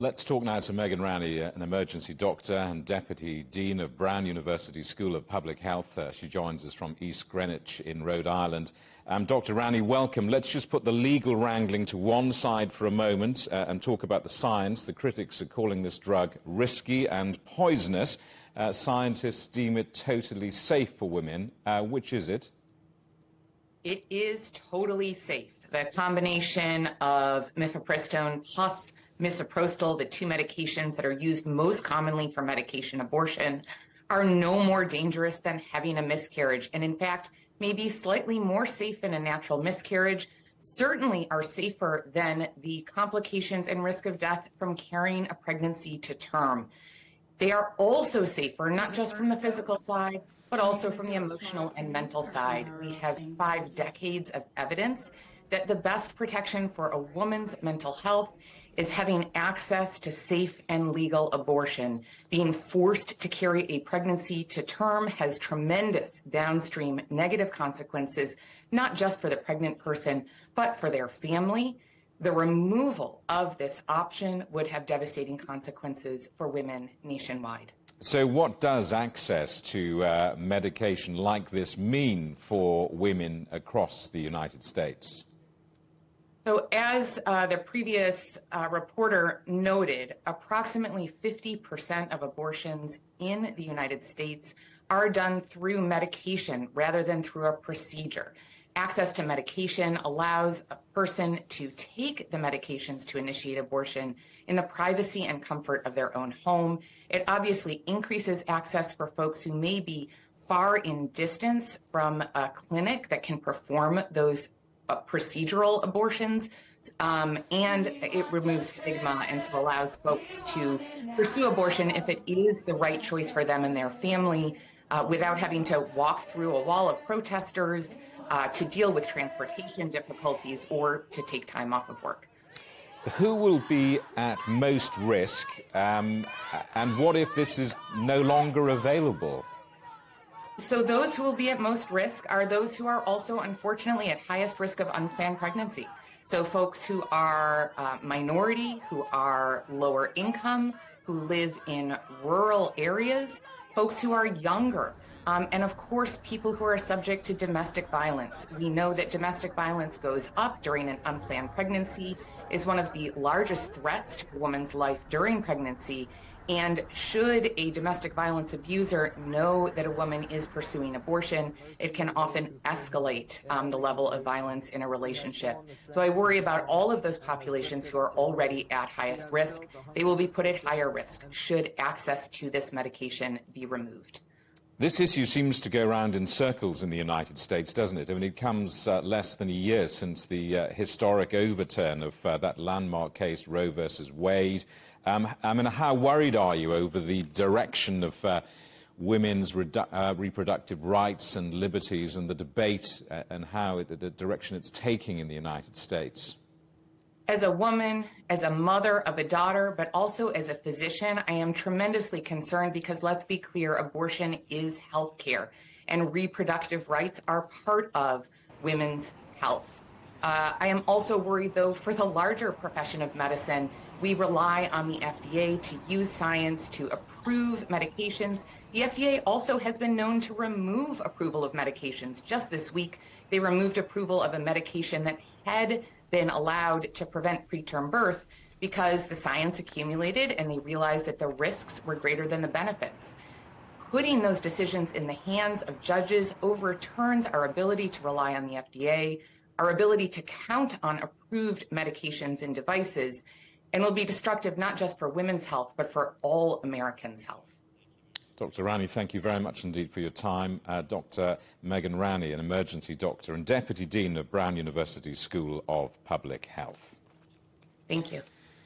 Let's talk now to Megan Ranney, an emergency doctor and Deputy Dean of Brown University School of Public Health. She joins us from East Greenwich in Rhode Island. Dr. Ranney, welcome. Let's just put the legal wrangling to one side for a moment and talk about the science. The critics are calling this drug risky and poisonous. Scientists deem it totally safe for women. Which is it? It is totally safe. The combination of mifepristone plus misoprostol, the two medications that are used most commonly for medication abortion, are no more dangerous than having a miscarriage, and in fact may be slightly more safe than a natural miscarriage, certainly are safer than the complications and risk of death from carrying a pregnancy to term. They are also safer, not just from the physical side, but also from the emotional and mental side. We have 5 decades of evidence that the best protection for a woman's mental health is having access to safe and legal abortion. Being forced to carry a pregnancy to term has tremendous downstream negative consequences, not just for the pregnant person, but for their family. The removal of this option would have devastating consequences for women nationwide. So what does access to medication like this mean for women across the United States? So as the previous reporter noted, approximately 50% of abortions in the United States are done through medication rather than through a procedure. Access to medication allows a person to take the medications to initiate abortion in the privacy and comfort of their own home. It obviously increases access for folks who may be far in distance from a clinic that can perform those procedural abortions, and it removes stigma and so allows folks to pursue abortion if it is the right choice for them and their family, without having to walk through a wall of protesters, to deal with transportation difficulties, or to take time off of work. Who will be at most risk, and what if this is no longer available? So those who will be at most risk are those who are also, unfortunately, at highest risk of unplanned pregnancy. So folks who are minority, who are lower income, who live in rural areas, folks who are younger, and of course, people who are subject to domestic violence. We know that domestic violence goes up during an unplanned pregnancy, is one of the largest threats to a woman's life during pregnancy. And should a domestic violence abuser know that a woman is pursuing abortion, it can often escalate the level of violence in a relationship. So I worry about all of those populations who are already at highest risk. They will be put at higher risk should access to this medication be removed. This issue seems to go around in circles in the United States, doesn't it? I mean, it comes less than a year since the historic overturn of that landmark case, Roe versus Wade. I mean, how worried are you over the direction of women's reproductive rights and liberties and the debate and how the direction it's taking in the United States? As a woman, as a mother of a daughter, but also as a physician, I am tremendously concerned because, let's be clear, abortion is health care, and reproductive rights are part of women's health. I am also worried, though, for the larger profession of medicine. We rely on the FDA to use science to approve medications. The FDA also has been known to remove approval of medications. Just this week, they removed approval of a medication that had been allowed to prevent preterm birth because the science accumulated and they realized that the risks were greater than the benefits. Putting those decisions in the hands of judges overturns our ability to rely on the FDA, our ability to count on approved medications and devices, and will be destructive not just for women's health, but for all Americans' health. Dr. Ranney, thank you very much indeed for your time. Dr. Megan Ranney, an emergency doctor and Deputy Dean of Brown University School of Public Health. Thank you.